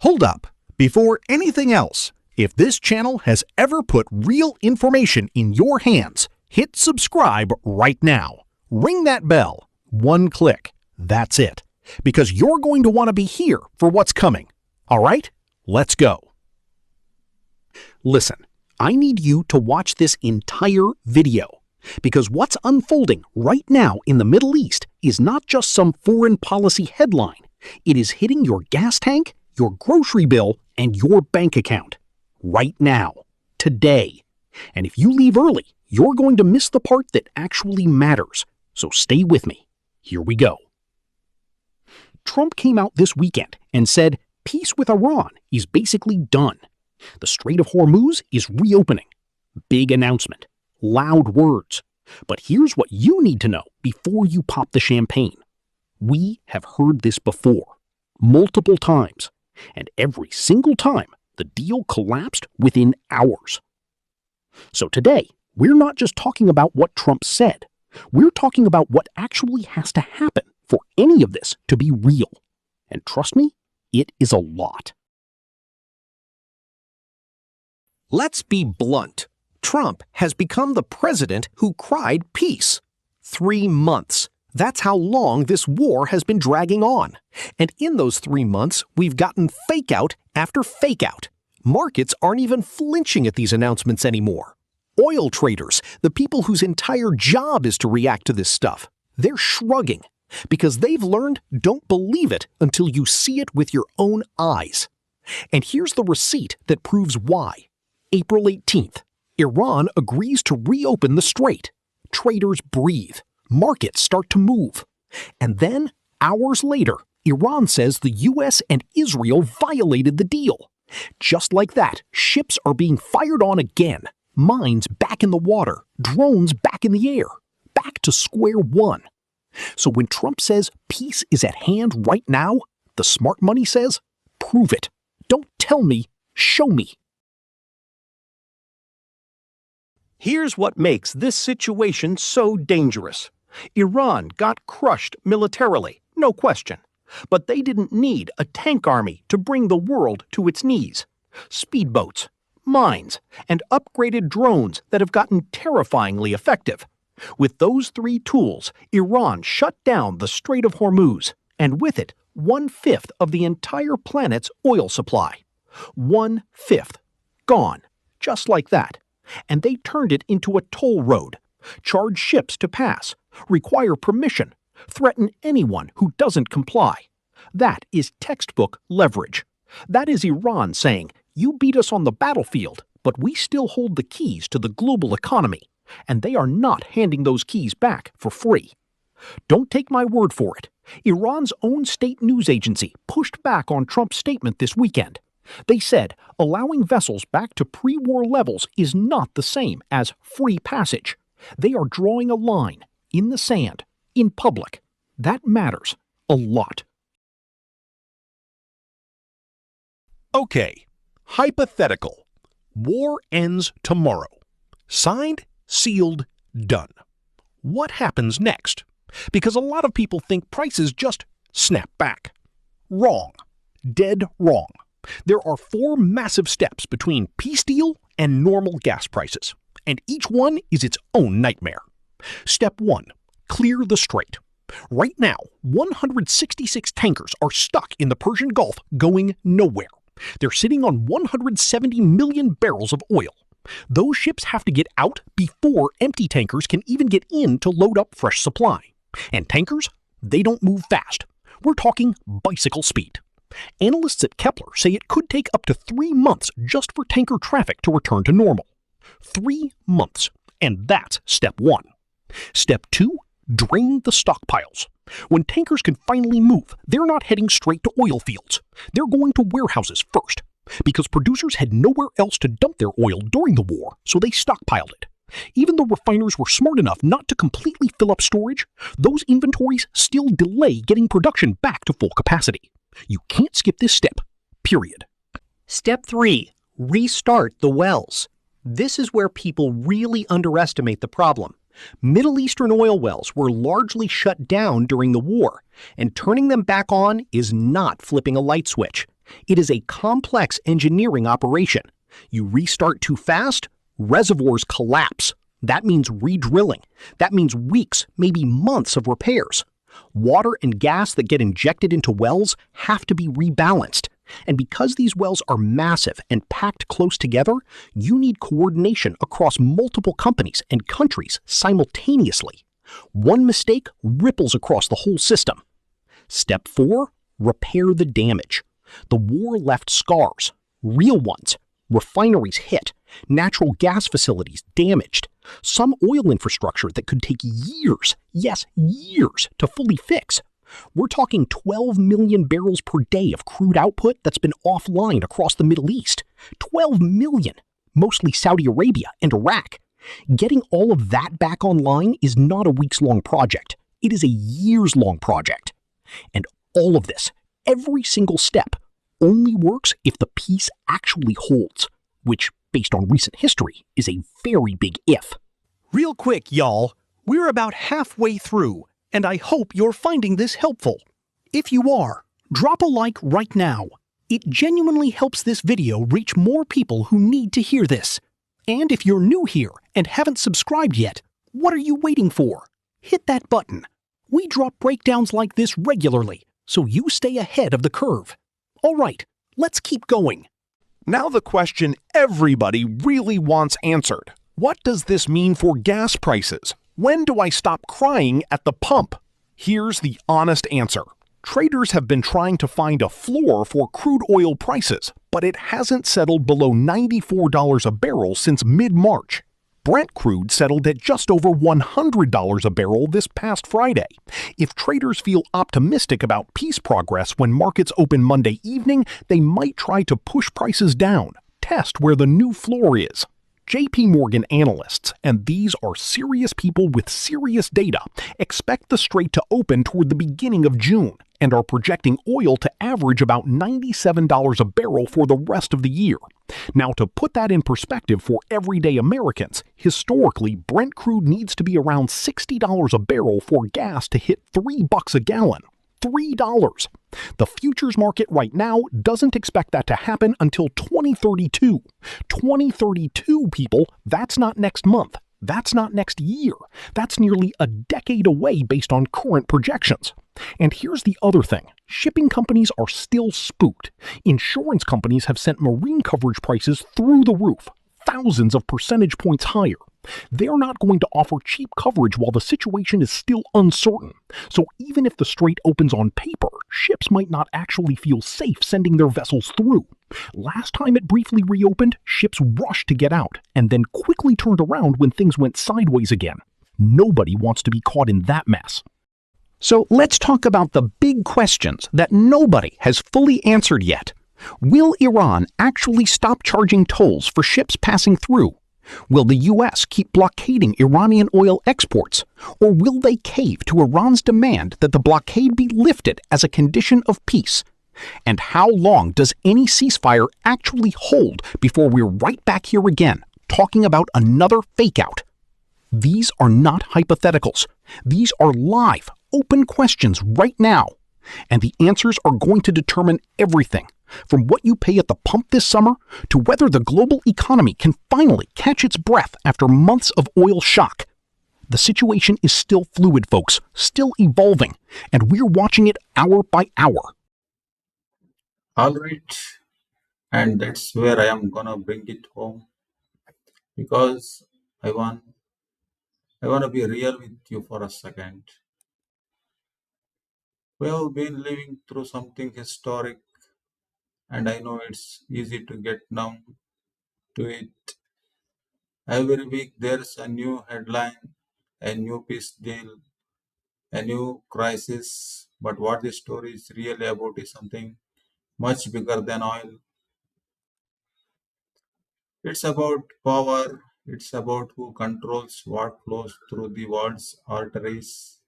Hold up. Before anything else, if this channel has ever put real information in your hands, hit subscribe right now. Ring that bell. One click. That's it. Because you're going to want to be here for what's coming. All right? Let's go. Listen, I need you to watch this entire video. Because what's unfolding right now in the Middle East is not just some foreign policy headline. It is hitting your gas tank, your grocery bill, and your bank account. Right now. Today. And if you leave early, you're going to miss the part that actually matters. So stay with me. Here we go. Trump came out this weekend and said peace with Iran is basically done. The Strait of Hormuz is reopening. Big announcement. Loud words. But here's what you need to know before you pop the champagne. We have heard this before. Multiple times. And every single time, the deal collapsed within hours. So today, we're not just talking about what Trump said. We're talking about what actually has to happen for any of this to be real. And trust me, it is a lot. Let's be blunt. Trump has become the president who cried peace. 3 months. That's how long this war has been dragging on. And in those 3 months, we've gotten fake out after fake out. Markets aren't even flinching at these announcements anymore. Oil traders, the people whose entire job is to react to this stuff, they're shrugging because they've learned don't believe it until you see it with your own eyes. And here's the receipt that proves why. April 18th. Iran agrees to reopen the strait. Traders breathe. Markets start to move. And then, hours later, Iran says the US and Israel violated the deal. Just like that, ships are being fired on again. Mines back in the water. Drones back in the air. Back to square one. So when Trump says peace is at hand right now, the smart money says, prove it. Don't tell me, show me. Here's what makes this situation so dangerous. Iran got crushed militarily, no question. But they didn't need a tank army to bring the world to its knees. Speedboats, mines, and upgraded drones that have gotten terrifyingly effective. With those 3 tools, Iran shut down the Strait of Hormuz, and with it, 1/5 of the entire planet's oil supply. 1/5. Gone. Just like that. And they turned it into a toll road, charge ships to pass, require permission, threaten anyone who doesn't comply. That is textbook leverage. That is Iran saying, you beat us on the battlefield, but we still hold the keys to the global economy, and they are not handing those keys back for free. Don't take my word for it. Iran's own state news agency pushed back on Trump's statement this weekend. They said allowing vessels back to pre-war levels is not the same as free passage. They are drawing a line in the sand, in public. That matters a lot. Okay, hypothetical. War ends tomorrow. Signed, sealed, done. What happens next? Because a lot of people think prices just snap back. Wrong. Dead wrong. There are 4 massive steps between peace deal and normal gas prices, and each one is its own nightmare. Step 1. Clear the strait. Right now, 166 tankers are stuck in the Persian Gulf going nowhere. They're sitting on 170 million barrels of oil. Those ships have to get out before empty tankers can even get in to load up fresh supply. And tankers, they don't move fast. We're talking bicycle speed. Analysts at Kepler say it could take up to 3 months just for tanker traffic to return to normal. 3 months. And that's step 1. Step 2, drain the stockpiles. When tankers can finally move, they're not heading straight to oil fields. They're going to warehouses first, because producers had nowhere else to dump their oil during the war, so they stockpiled it. Even though refiners were smart enough not to completely fill up storage, those inventories still delay getting production back to full capacity. You can't skip this step, period. Step 3. Restart the wells. This is where people really underestimate the problem. Middle Eastern oil wells were largely shut down during the war, and turning them back on is not flipping a light switch. It is a complex engineering operation. You restart too fast, reservoirs collapse. That means re-drilling. That means weeks, maybe months of repairs. Water and gas that get injected into wells have to be rebalanced. And because these wells are massive and packed close together, you need coordination across multiple companies and countries simultaneously. One mistake ripples across the whole system. Step 4, repair the damage. The war left scars, real ones. Refineries hit, natural gas facilities damaged, some oil infrastructure that could take years, yes, years, to fully fix. We're talking 12 million barrels per day of crude output that's been offline across the Middle East. 12 million, mostly Saudi Arabia and Iraq. Getting all of that back online is not a weeks-long project. It is a years-long project. And all of this, every single step, only works if the peace actually holds, which, based on recent history, is a very big if. Real quick, y'all, we're about halfway through, and I hope you're finding this helpful. If you are, drop a like right now. It genuinely helps this video reach more people who need to hear this. And if you're new here and haven't subscribed yet, what are you waiting for? Hit that button. We drop breakdowns like this regularly, so you stay ahead of the curve. All right, let's keep going. Now the question everybody really wants answered. What does this mean for gas prices? When do I stop crying at the pump? Here's the honest answer. Traders have been trying to find a floor for crude oil prices, but it hasn't settled below $94 a barrel since mid-March. Brent crude settled at just over $100 a barrel this past Friday. If traders feel optimistic about peace progress when markets open Monday evening, they might try to push prices down, test where the new floor is. JP Morgan analysts, and these are serious people with serious data, expect the Strait to open toward the beginning of June and are projecting oil to average about $97 a barrel for the rest of the year. Now, to put that in perspective for everyday Americans, historically, Brent crude needs to be around $60 a barrel for gas to hit $3 a gallon. $3. The futures market right now doesn't expect that to happen until 2032. 2032, people, that's not next month. That's not next year. That's nearly a decade away based on current projections. And here's the other thing. Shipping companies are still spooked. Insurance companies have sent marine coverage prices through the roof, thousands of percentage points higher. They're not going to offer cheap coverage while the situation is still uncertain. So even if the strait opens on paper, ships might not actually feel safe sending their vessels through. Last time it briefly reopened, ships rushed to get out and then quickly turned around when things went sideways again. Nobody wants to be caught in that mess. So let's talk about the big questions that nobody has fully answered yet. Will Iran actually stop charging tolls for ships passing through? Will the U.S. keep blockading Iranian oil exports? Or will they cave to Iran's demand that the blockade be lifted as a condition of peace? And how long does any ceasefire actually hold before we're right back here again, talking about another fake-out? These are not hypotheticals. These are live, open questions right now. And the answers are going to determine everything, from what you pay at the pump this summer to whether the global economy can finally catch its breath after months of oil shock. The situation is still fluid, folks, still evolving, and we're watching it hour by hour. All right, and that's where I am gonna bring it home because I want I want to be real with you for a second. We have been living through something historic, and I know it's easy to get numb to it. Every week there's a new headline, a new peace deal, a new crisis. But what this story is really about is something much bigger than oil. It's about power. It's about who controls what flows through the world's arteries.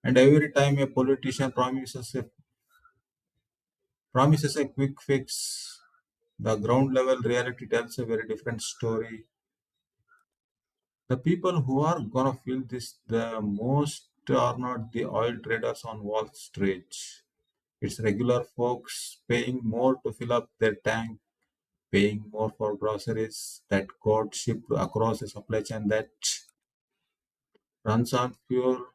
And every time a politician promises a quick fix, the ground level reality tells a very different story. The people who are gonna feel this the most are not the oil traders on Wall Street. It's regular folks paying more to fill up their tank, paying more for groceries that got shipped across a supply chain that runs on fuel.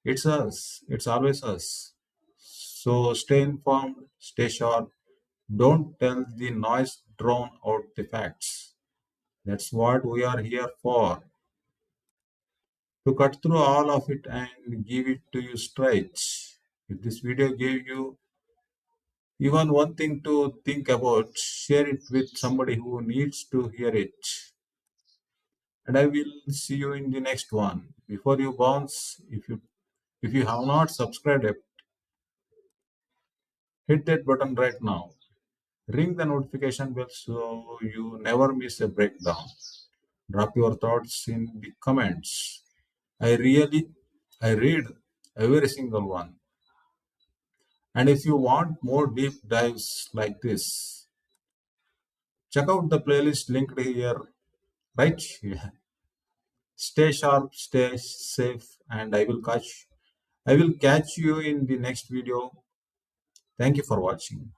It's us. It's always us. So stay informed, stay sharp. Don't tell the noise, drown out the facts. That's what we are here for. To cut through all of it and give it to you straight. If this video gave you even one thing to think about, share it with somebody who needs to hear it. And I will see you in the next one. Before you bounce, if you have not subscribed yet, hit that button right now. Ring the notification bell so you never miss a breakdown. Drop your thoughts in the comments. I read every single one. And if you want more deep dives like this, check out the playlist linked here, right here. Stay sharp, stay safe, and I will catch you in the next video. Thank you for watching.